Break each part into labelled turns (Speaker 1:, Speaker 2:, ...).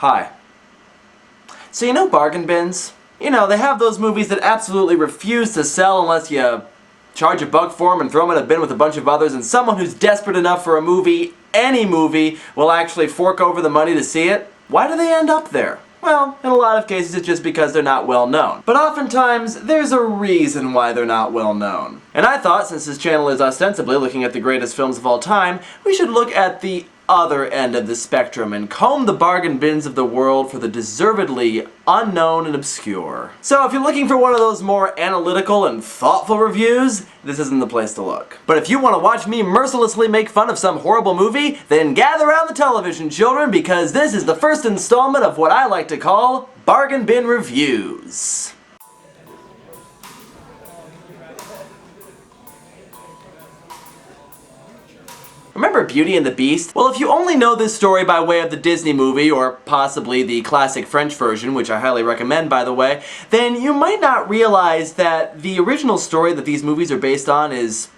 Speaker 1: Hi. So you know bargain bins? You know, they have those movies that absolutely refuse to sell unless you charge a buck for them and throw them in a bin with a bunch of others, and someone who's desperate enough for a movie, any movie, will actually fork over the money to see it. Why do they end up there? Well, in a lot of cases it's just because they're not well known. But oftentimes, there's a reason why they're not well known. And I thought, since this channel is ostensibly looking at the greatest films of all time, we should look at the other end of the spectrum and comb the bargain bins of the world for the deservedly unknown and obscure. So if you're looking for one of those more analytical and thoughtful reviews, this isn't the place to look. But if you want to watch me mercilessly make fun of some horrible movie, then gather around the television, children, because this is the first installment of what I like to call Bargain Bin Reviews. Remember Beauty and the Beast? Well, if you only know this story by way of the Disney movie, or possibly the classic French version, which I highly recommend by the way, then you might not realize that the original story that these movies are based on is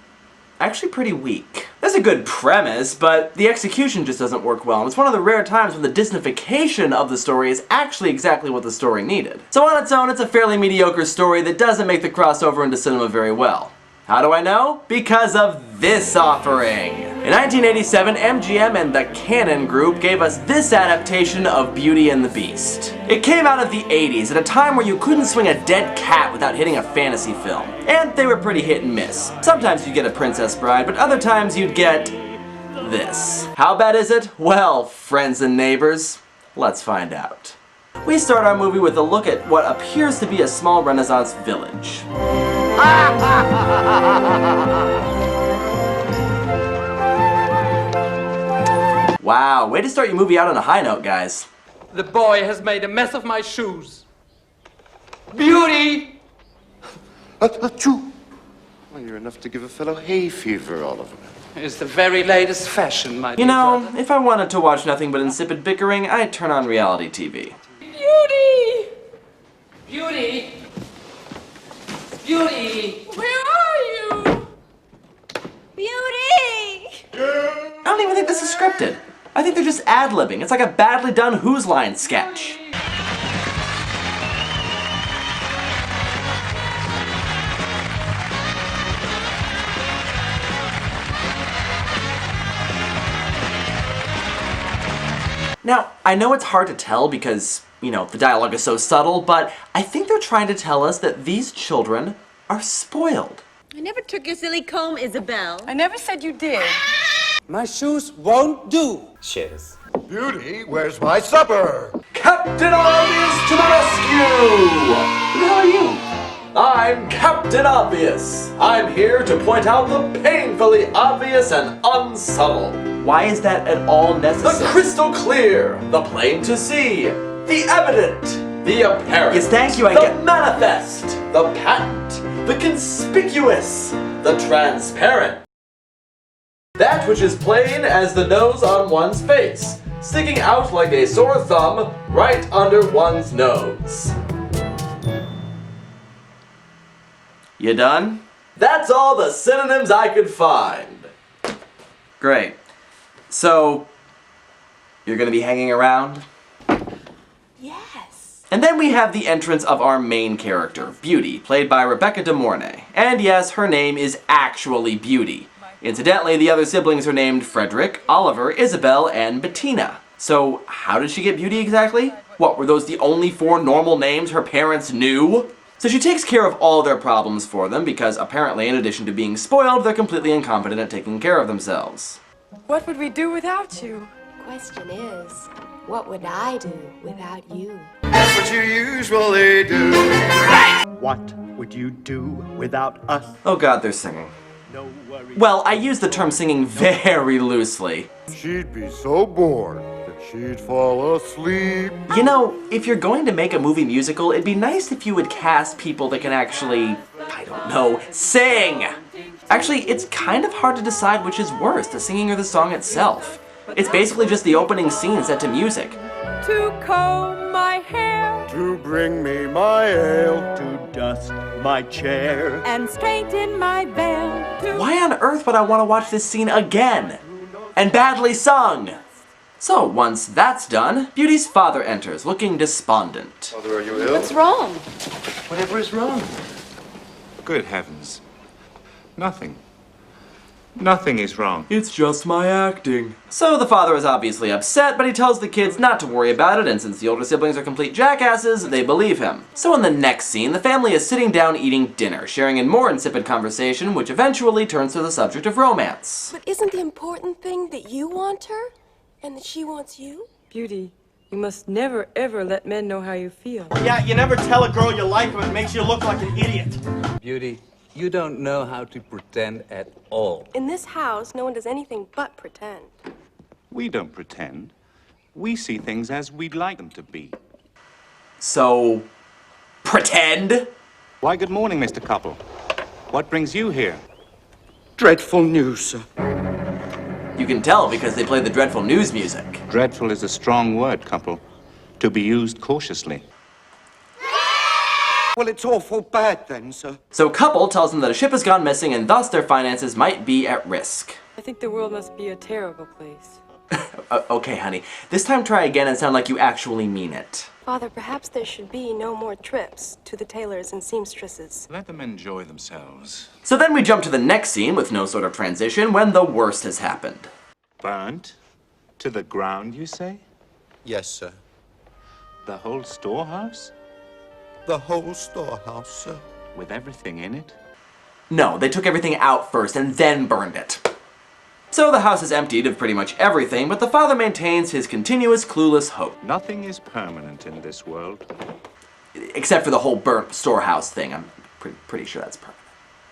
Speaker 1: actually pretty weak. There's a good premise, but the execution just doesn't work well, and it's one of the rare times when the Disneyfication of the story is actually exactly what the story needed. So on its own, it's a fairly mediocre story that doesn't make the crossover into cinema very well. How do I know? Because of this offering! In 1987, MGM and the Cannon Group gave us this adaptation of Beauty and the Beast. It came out of the 80s, at a time where you couldn't swing a dead cat without hitting a fantasy film. And they were pretty hit and miss. Sometimes you'd get a Princess Bride, but other times you'd get this. How bad is it? Well, friends and neighbors, let's find out. We start our movie with a look at what appears to be a small Renaissance village. Wow, way to start your movie out on a high note, guys.
Speaker 2: The boy has made a mess of my shoes. Beauty!
Speaker 3: Achoo! Well, you're enough to give a fellow hay fever, Oliver.
Speaker 2: It's the very latest fashion, my dear
Speaker 1: You know,
Speaker 2: brother.
Speaker 1: if I wanted to watch nothing but insipid bickering, I'd turn on reality TV.
Speaker 2: Beauty! Beauty! Beauty!
Speaker 4: Where are you? Beauty!
Speaker 1: I don't even think this is scripted. I think they're just ad-libbing. It's like a badly done Who's Line sketch. Now, I know it's hard to tell because, you know, the dialogue is so subtle, but I think they're trying to tell us that these children are spoiled.
Speaker 4: I never took your silly comb, Isabel.
Speaker 5: I never said you did.
Speaker 2: My shoes won't do.
Speaker 6: Cheers.
Speaker 3: Beauty, where's my supper?
Speaker 1: Captain Obvious to the rescue! Who the hell are you? I'm Captain Obvious. I'm here to point out the painfully obvious and unsubtle. Why is that at all necessary? The crystal clear, the plain to see, the evident, the apparent. Yes, thank you, the manifest, the patent, the conspicuous, the transparent. That which is plain as the nose on one's face, sticking out like a sore thumb right under one's nose. You done? That's all the synonyms I could find. Great. So, you're gonna be hanging around?
Speaker 4: Yes.
Speaker 1: And then we have the entrance of our main character, Beauty, played by Rebecca De Mornay. And yes, her name is actually Beauty. Incidentally, the other siblings are named Frederick, Oliver, Isabel, and Bettina. So, how did she get Beauty exactly? What, were those the only 4 normal names her parents knew? So she takes care of all their problems for them because apparently, in addition to being spoiled, they're completely incompetent at taking care of themselves.
Speaker 5: What would we do without you?
Speaker 4: Question is, what would I do without you?
Speaker 3: That's what you usually do.
Speaker 6: What would you do without us?
Speaker 1: Oh god, they're singing.
Speaker 6: No worries.
Speaker 1: Well, I use the term singing very loosely.
Speaker 3: She'd be so bored that she'd fall asleep.
Speaker 1: You know, if you're going to make a movie musical, it'd be nice if you would cast people that can actually, I don't know, sing! Actually, it's kind of hard to decide which is worse, the singing or the song itself. It's basically just the opening scene set to music.
Speaker 5: To comb my hair
Speaker 3: To bring me my ale.
Speaker 6: To dust my chair.
Speaker 5: and straighten my veil.
Speaker 1: Why on earth would I want to watch this scene again? And badly sung? So once that's done, Beauty's father enters, looking despondent.
Speaker 3: Mother, are you ill?
Speaker 5: What's wrong?
Speaker 3: Whatever is wrong.
Speaker 7: Good heavens. Nothing. Nothing is wrong.
Speaker 1: It's just my acting. So the father is obviously upset, but he tells the kids not to worry about it, and since the older siblings are complete jackasses, they believe him. So in the next scene, the family is sitting down eating dinner, sharing in more insipid conversation, which eventually turns to the subject of romance.
Speaker 4: But isn't the important thing that you want her and that she wants you?
Speaker 5: Beauty, you must never ever let men know how you feel.
Speaker 8: Yeah, you never tell a girl you like her. It makes you look like an idiot.
Speaker 9: Beauty, you don't know how to pretend at all.
Speaker 4: In this house, no one does anything but pretend.
Speaker 7: We don't pretend. We see things as we'd like them to be.
Speaker 1: So, pretend?
Speaker 7: Why, good morning, Mr. Couple. What brings you here?
Speaker 2: Dreadful news, sir.
Speaker 1: You can tell because they play the dreadful news music.
Speaker 7: Dreadful is a strong word, Couple. To be used cautiously.
Speaker 2: Well, it's awful bad then, sir.
Speaker 1: So Couple tells them that a ship has gone missing and thus their finances might be at risk.
Speaker 5: I think the world must be a terrible place.
Speaker 1: Okay, honey. This time try again and sound like you actually mean it.
Speaker 4: Father, perhaps there should be no more trips to the tailors and seamstresses.
Speaker 7: Let them enjoy themselves.
Speaker 1: So then we jump to the next scene with no sort of transition when the worst has happened.
Speaker 7: Burnt? To the ground, you say?
Speaker 10: Yes, sir.
Speaker 7: The whole storehouse?
Speaker 10: The whole storehouse, sir.
Speaker 7: With everything in it?
Speaker 1: No, they took everything out first and then burned it. So the house is emptied of pretty much everything, but the father maintains his continuous clueless hope.
Speaker 7: Nothing is permanent in this world.
Speaker 1: Except for the whole burnt storehouse thing. I'm pretty sure that's permanent.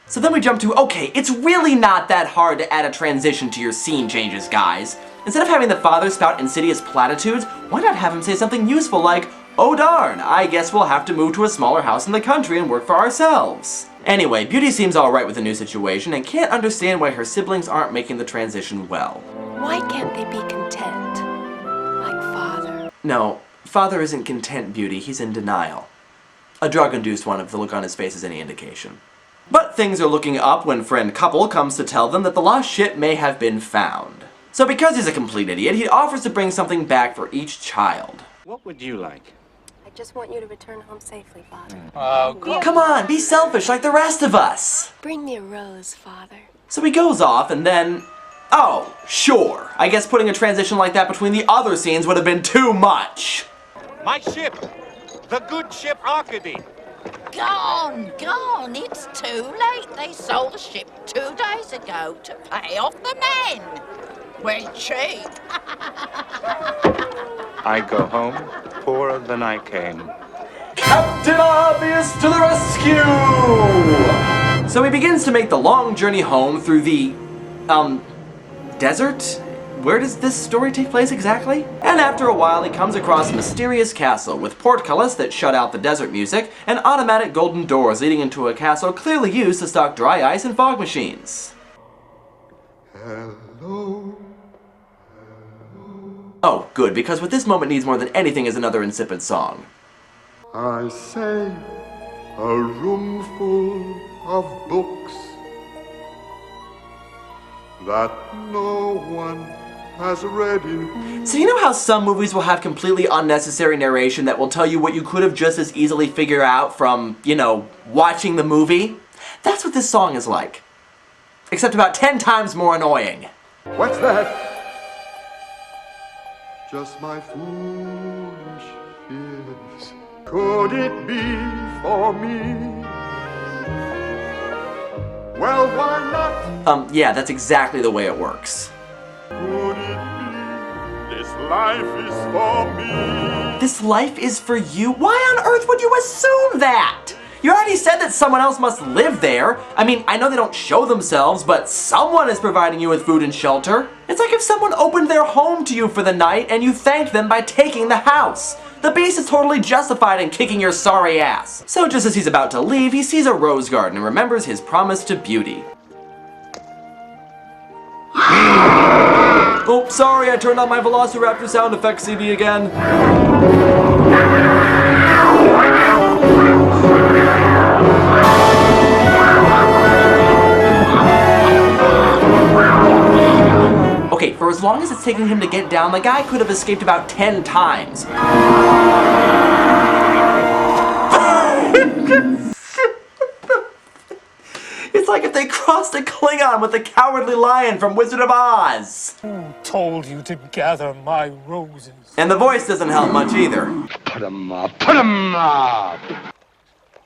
Speaker 1: So then we jump to, okay, it's really not that hard to add a transition to your scene changes, guys. Instead of having the father spout insidious platitudes, why not have him say something useful like, oh darn, I guess we'll have to move to a smaller house in the country and work for ourselves. Anyway, Beauty seems alright with the new situation and can't understand why her siblings aren't making the transition well.
Speaker 4: Why can't they be content? Like Father.
Speaker 1: No, Father isn't content, Beauty, he's in denial. A drug-induced one if the look on his face is any indication. But things are looking up when friend Couple comes to tell them that the lost ship may have been found. So because he's a complete idiot, he offers to bring something back for each child.
Speaker 7: What would you like?
Speaker 4: I just want you to return home safely, Father.
Speaker 1: Come on, be selfish like the rest of us!
Speaker 4: Bring me a rose, Father.
Speaker 1: So he goes off and then... Oh, sure. I guess putting a transition like that between the other scenes would have been too much.
Speaker 7: My ship! The good ship Arcady!
Speaker 11: Gone, gone. It's too late. They sold the ship 2 days ago to pay off the men. We're cheap.
Speaker 7: I go home poorer than I came.
Speaker 1: Captain Obvious to the rescue! So he begins to make the long journey home through the, desert? Where does this story take place exactly? And after a while he comes across a mysterious castle with portcullis that shut out the desert music and automatic golden doors leading into a castle clearly used to stock dry ice and fog machines.
Speaker 3: Hello.
Speaker 1: Oh, good, because what this moment needs more than anything is another insipid song.
Speaker 3: I say, a room full of books that no one has read in.
Speaker 1: So you know how some movies will have completely unnecessary narration that will tell you what you could have just as easily figured out from, you know, watching the movie? That's what this song is like. Except about 10 times more annoying.
Speaker 3: What's that? Just my foolish fears. Could it be for me? Well, why not?
Speaker 1: Yeah, that's exactly the way it works.
Speaker 3: Could it be this life is for me?
Speaker 1: This life is for you? Why on earth would you assume that? You already said that someone else must live there. I mean, I know they don't show themselves, but someone is providing you with food and shelter. It's like if someone opened their home to you for the night and you thanked them by taking the house. The beast is totally justified in kicking your sorry ass. So just as he's about to leave, he sees a rose garden and remembers his promise to Beauty. Oh, sorry, I turned on my Velociraptor sound effects CD again. Okay, for as as long as it's taking him to get down, the guy could have escaped about 10 times. It's like if they crossed a Klingon with the Cowardly Lion from Wizard of Oz.
Speaker 12: Who told you to gather my roses?
Speaker 1: And the voice doesn't help much either.
Speaker 3: Put 'em up! Put 'em up!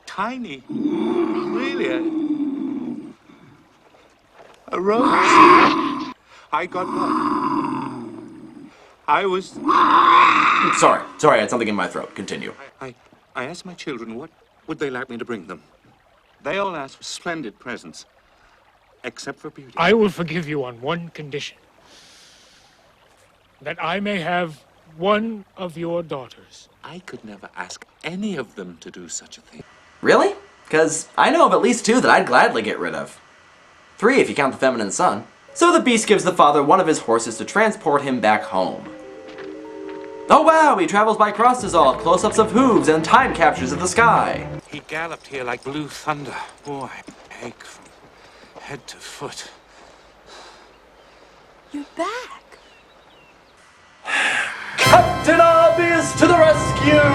Speaker 7: Tiny. Really? A rose? I got one. I was...
Speaker 1: Sorry, I had something in my throat. Continue.
Speaker 7: I asked my children what would they like me to bring them. They all asked for splendid presents. Except for Beauty.
Speaker 12: I will forgive you on one condition. That I may have one of your daughters.
Speaker 7: I could never ask any of them to do such a thing.
Speaker 1: Really? Because I know of at least 2 that I'd gladly get rid of. 3 if you count the feminine son. So the beast gives the father one of his horses to transport him back home. Oh wow, he travels by cross-dissolve, close-ups of hooves, and time captures of the sky.
Speaker 7: He galloped here like blue thunder. Boy, I ache from head to foot.
Speaker 4: You're back.
Speaker 1: Captain Obvious to the rescue!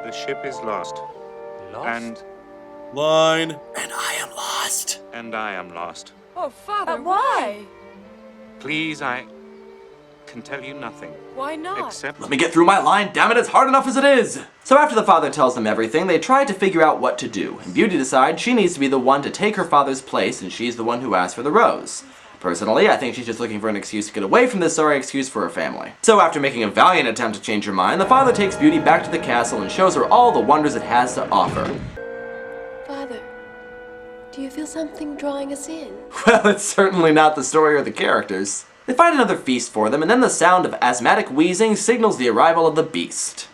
Speaker 7: The ship is lost.
Speaker 9: Lost?
Speaker 7: And
Speaker 1: Line. And I am lost.
Speaker 7: I am lost.
Speaker 5: Oh, Father,
Speaker 4: Why?
Speaker 7: Please, I can tell you nothing.
Speaker 5: Why not?
Speaker 7: Except...
Speaker 1: Let me get through my line, damn it, it's hard enough as it is! So after the father tells them everything, they try to figure out what to do, and Beauty decides she needs to be the one to take her father's place, and she's the one who asked for the rose. Personally, I think she's just looking for an excuse to get away from this sorry excuse for her family. So after making a valiant attempt to change her mind, the father takes Beauty back to the castle and shows her all the wonders it has to offer.
Speaker 4: Father, do you feel something drawing us in?
Speaker 1: Well, it's certainly not the story or the characters. They find another feast for them, and then the sound of asthmatic wheezing signals the arrival of the beast.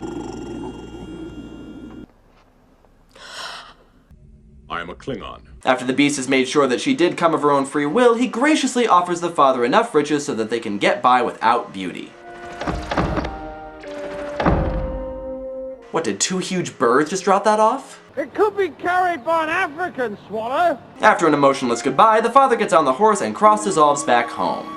Speaker 13: I am a Klingon.
Speaker 1: After the beast has made sure that she did come of her own free will, he graciously offers the father enough riches so that they can get by without Beauty. What, did 2 huge birds just drop that off?
Speaker 8: It could be carried by an African swallow.
Speaker 1: After an emotionless goodbye, the father gets on the horse and cross-dissolves back home.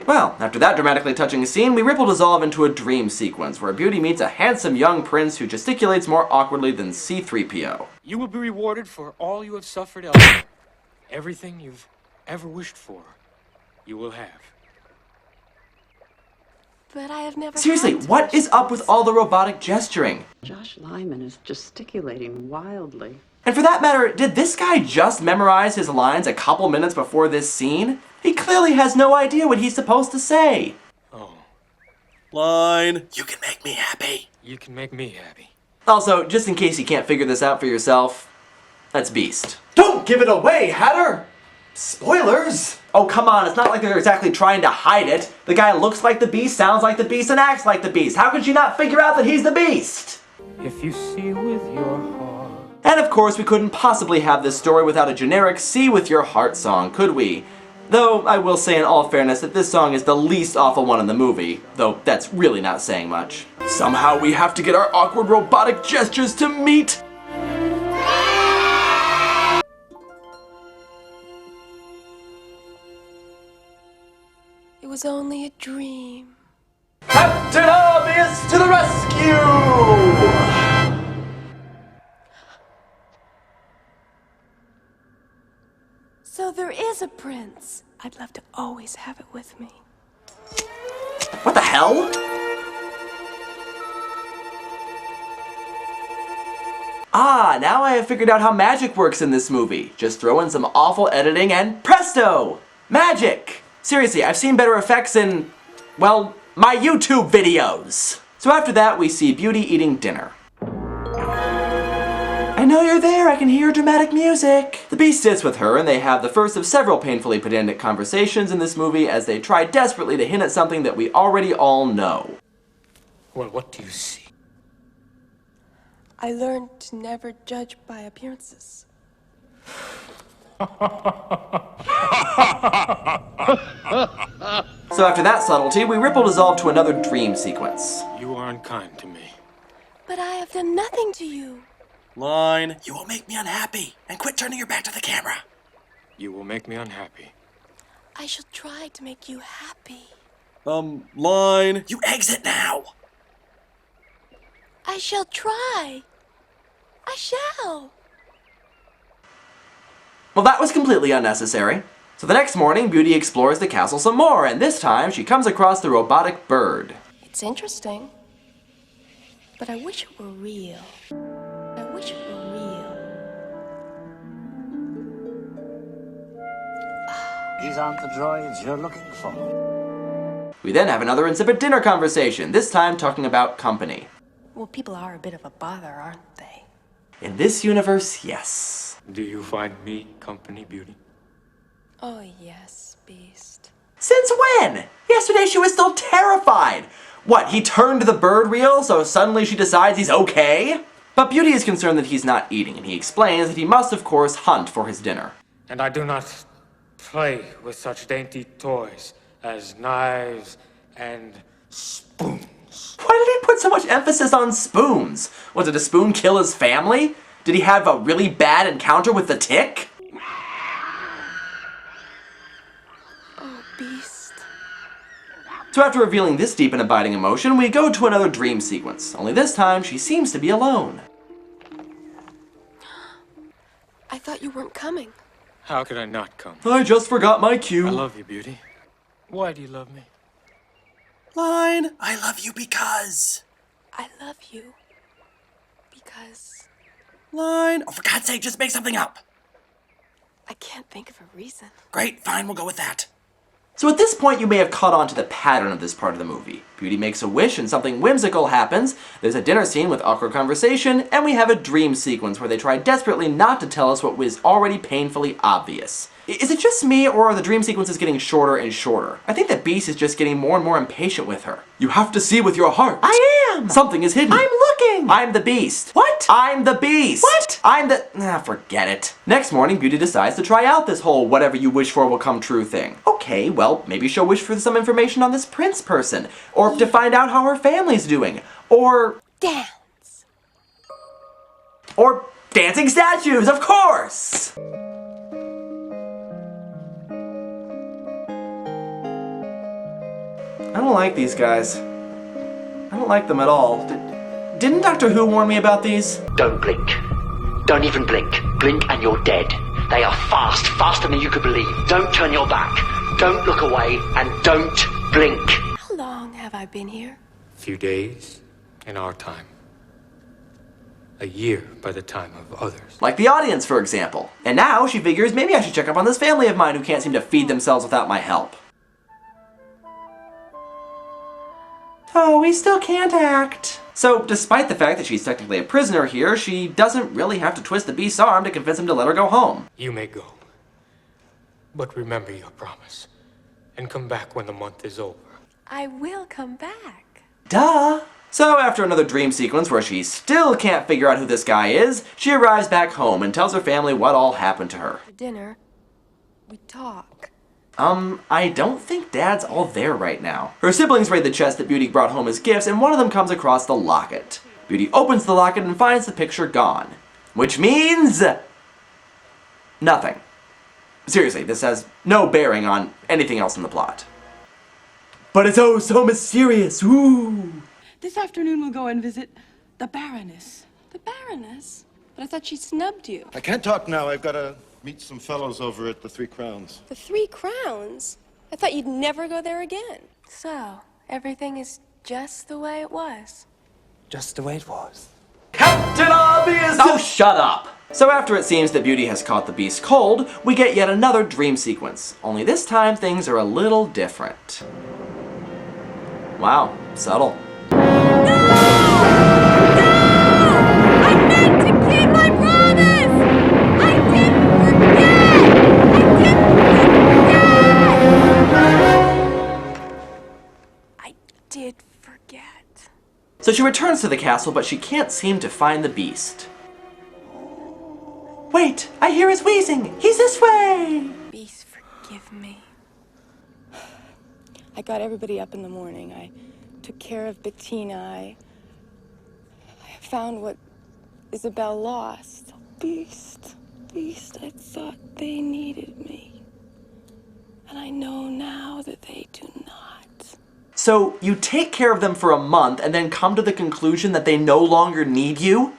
Speaker 1: Well, after that dramatically touching scene, we ripple dissolve into a dream sequence where Beauty meets a handsome young prince who gesticulates more awkwardly than C-3PO.
Speaker 12: You will be rewarded for all you have suffered elsewhere. Everything you've ever wished for, you will have.
Speaker 4: But I have never
Speaker 1: Seriously,
Speaker 4: had to
Speaker 1: what
Speaker 4: wish
Speaker 1: is up with all the robotic gesturing?
Speaker 14: Josh Lyman is gesticulating wildly.
Speaker 1: And for that matter, did this guy just memorize his lines a couple minutes before this scene? He clearly has no idea what he's supposed to say.
Speaker 12: Oh.
Speaker 1: Line. You can make me happy.
Speaker 12: You can make me happy.
Speaker 1: Also, just in case you can't figure this out for yourself, that's Beast. Don't give it away, Hatter! Spoilers! Oh, come on, it's not like they're exactly trying to hide it. The guy looks like the Beast, sounds like the Beast, and acts like the Beast. How could you not figure out that he's the Beast?
Speaker 12: If you see with your heart.
Speaker 1: And of course, we couldn't possibly have this story without a generic See With Your Heart song, could we? Though, I will say in all fairness that this song is the least awful one in the movie, though that's really not saying much. Somehow we have to get our awkward robotic gestures to meet.
Speaker 4: It was only a dream.
Speaker 1: Captain Obvious to the rescue!
Speaker 4: So there is a prince. I'd love to always have it with me.
Speaker 1: What the hell? Ah, now I have figured out how magic works in this movie. Just throw in some awful editing and presto! Magic! Seriously, I've seen better effects in, well, my YouTube videos. So after that, we see Beauty eating dinner. I know you're there, I can hear dramatic music. The Beast sits with her, and they have the first of several painfully pedantic conversations in this movie as they try desperately to hint at something that we already all know.
Speaker 12: Well, what do you see?
Speaker 4: I learned to never judge by appearances.
Speaker 1: So after that subtlety, we ripple dissolve to another dream sequence.
Speaker 12: You are unkind to me.
Speaker 4: But I have done nothing to you.
Speaker 1: Line.
Speaker 15: You will make me unhappy, and quit turning your back to the camera.
Speaker 12: You will make me unhappy.
Speaker 4: I shall try to make you happy.
Speaker 1: Line.
Speaker 15: You exit now.
Speaker 4: I shall try. I shall.
Speaker 1: Well, that was completely unnecessary. So the next morning, Beauty explores the castle some more, and this time she comes across the robotic bird.
Speaker 4: It's interesting. But I wish it were real. I wish it were real.
Speaker 16: These aren't the droids you're looking for.
Speaker 1: We then have another insipid dinner conversation, this time talking about company.
Speaker 4: Well, people are a bit of a bother, aren't they?
Speaker 1: In this universe, yes.
Speaker 12: Do you find me company, Beauty?
Speaker 4: Oh, yes, Beast.
Speaker 1: Since when? Yesterday she was still terrified. What, he turned the bird real, so suddenly she decides he's okay? But Beauty is concerned that he's not eating, and he explains that he must, of course, hunt for his dinner.
Speaker 12: And I do not play with such dainty toys as knives and spoons.
Speaker 1: Why did he put so much emphasis on spoons? Was it a spoon kill his family? Did he have a really bad encounter with the tick?
Speaker 4: Oh, Beast.
Speaker 1: So after revealing this deep and abiding emotion, we go to another dream sequence. Only this time, she seems to be alone.
Speaker 4: I thought you weren't coming.
Speaker 12: How could I not come?
Speaker 1: I just forgot my cue.
Speaker 12: I love you, Beauty. Why do you love me?
Speaker 15: Line. I love you because.
Speaker 4: I love you. Because
Speaker 15: Line. Oh, for God's sake, just make something up.
Speaker 4: I can't think of a reason.
Speaker 15: Great, fine, we'll go with that.
Speaker 1: So at this point, you may have caught on to the pattern of this part of the movie. Beauty makes a wish and something whimsical happens, there's a dinner scene with awkward conversation, and we have a dream sequence where they try desperately not to tell us what was already painfully obvious. Is it just me, or are the dream sequences getting shorter and shorter? I think that Beast is just getting more and more impatient with her. You have to see with your heart. I am! Something is hidden. I'm looking! I'm the Beast. What? I'm the Beast! What? I'm the... forget it. Next morning, Beauty decides to try out this whole whatever you wish for will come true thing. Okay, well, maybe she'll wish for some information on this prince person, or to find out how her family's doing, or...
Speaker 4: Dance!
Speaker 1: Or dancing statues, of course! I don't like these guys. I don't like them at all. Didn't Doctor Who warn me about these?
Speaker 16: Don't blink. Don't even blink. Blink and you're dead. They are fast, faster than you could believe. Don't turn your back. Don't look away, and don't blink.
Speaker 4: How long have I been here?
Speaker 12: A few days in our time. A year by the time of others.
Speaker 1: Like the audience, for example. And now she figures maybe I should check up on this family of mine who can't seem to feed themselves without my help. Oh, we still can't act. So, despite the fact that she's technically a prisoner here, she doesn't really have to twist the Beast's arm to convince him to let her go home.
Speaker 12: You may go. But remember your promise. And come back when the month is over.
Speaker 4: I will come back.
Speaker 1: Duh! So, after another dream sequence where she still can't figure out who this guy is, she arrives back home and tells her family what all happened to her.
Speaker 4: For dinner, we talk.
Speaker 1: I don't think Dad's all there right now. Her siblings raid the chest that Beauty brought home as gifts, and one of them comes across the locket. Beauty opens the locket and finds the picture gone. Which means... nothing. Seriously, this has no bearing on anything else in the plot. But it's oh so mysterious, ooh!
Speaker 5: This afternoon we'll go and visit the Baroness.
Speaker 4: The Baroness? But I thought she snubbed you.
Speaker 3: I can't talk now. I've got to meet some fellows over at the Three Crowns.
Speaker 4: The Three Crowns? I thought you'd never go there again. So, everything is just the way it was.
Speaker 16: Just the way it was.
Speaker 1: Captain Obvious! Oh, shut up! So after it seems that Beauty has caught the Beast cold, we get yet another dream sequence. Only this time things are a little different. Wow, subtle.
Speaker 4: Did forget.
Speaker 1: So she returns to the castle, but she can't seem to find the Beast. Wait, I hear his wheezing. He's this way.
Speaker 4: Beast, forgive me. I got everybody up in the morning. I took care of Bettina. I found what Isabel lost. Beast, I thought they needed me. And I know now that they do not.
Speaker 1: So you take care of them for a month and then come to the conclusion that they no longer need you?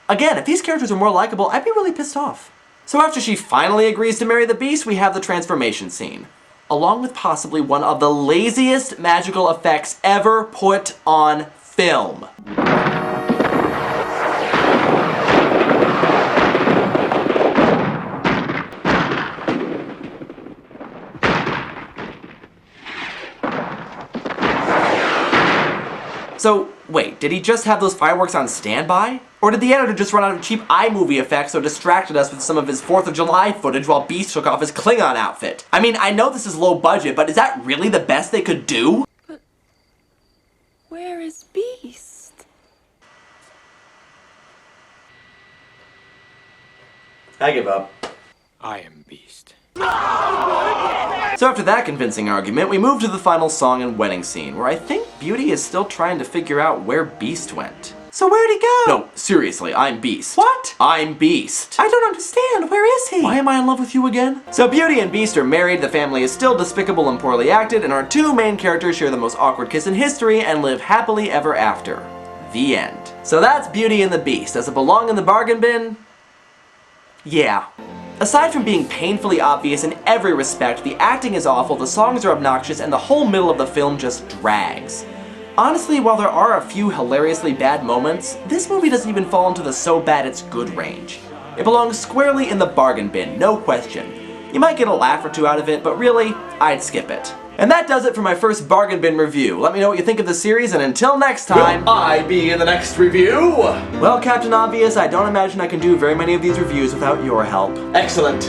Speaker 1: Again, if these characters were more likable, I'd be really pissed off. So after she finally agrees to marry the Beast, we have the transformation scene, along with possibly one of the laziest magical effects ever put on film. So, wait, did he just have those fireworks on standby? Or did the editor just run out of cheap iMovie effects so distracted us with some of his 4th of July footage while Beast took off his Klingon outfit? I mean, I know this is low budget, but is that really the best they could do?
Speaker 4: But where is Beast?
Speaker 1: I give up.
Speaker 12: I am Beast.
Speaker 1: So after that convincing argument, we move to the final song and wedding scene, where I think Beauty is still trying to figure out where Beast went. So where'd he go? No, seriously, I'm Beast. What? I'm Beast. I don't understand. Where is he? Why am I in love with you again? So Beauty and Beast are married, the family is still despicable and poorly acted, and our two main characters share the most awkward kiss in history and live happily ever after. The end. So that's Beauty and the Beast. Does it belong in the bargain bin? Yeah. Aside from being painfully obvious in every respect, the acting is awful, the songs are obnoxious, and the whole middle of the film just drags. Honestly, while there are a few hilariously bad moments, this movie doesn't even fall into the so bad it's good range. It belongs squarely in the bargain bin, no question. You might get a laugh or two out of it, but really, I'd skip it. And that does it for my first bargain bin review. Let me know what you think of the series, and until next time, will I be in the next review? Well, Captain Obvious, I don't imagine I can do very many of these reviews without your help. Excellent.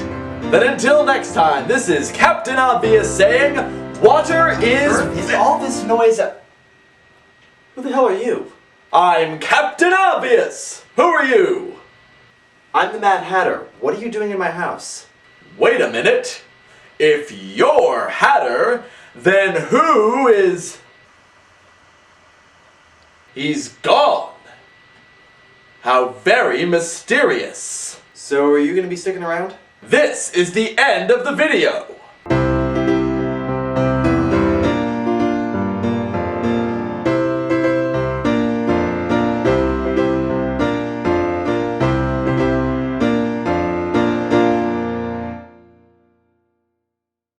Speaker 1: Then until next time, this is Captain Obvious saying, water is all this noise. Who the hell are you? I'm Captain Obvious. Who are you? I'm the Mad Hatter. What are you doing in my house? Wait a minute. If you're Hatter, then who is... He's gone. How very mysterious. So are you gonna be sticking around? This is the end of the video.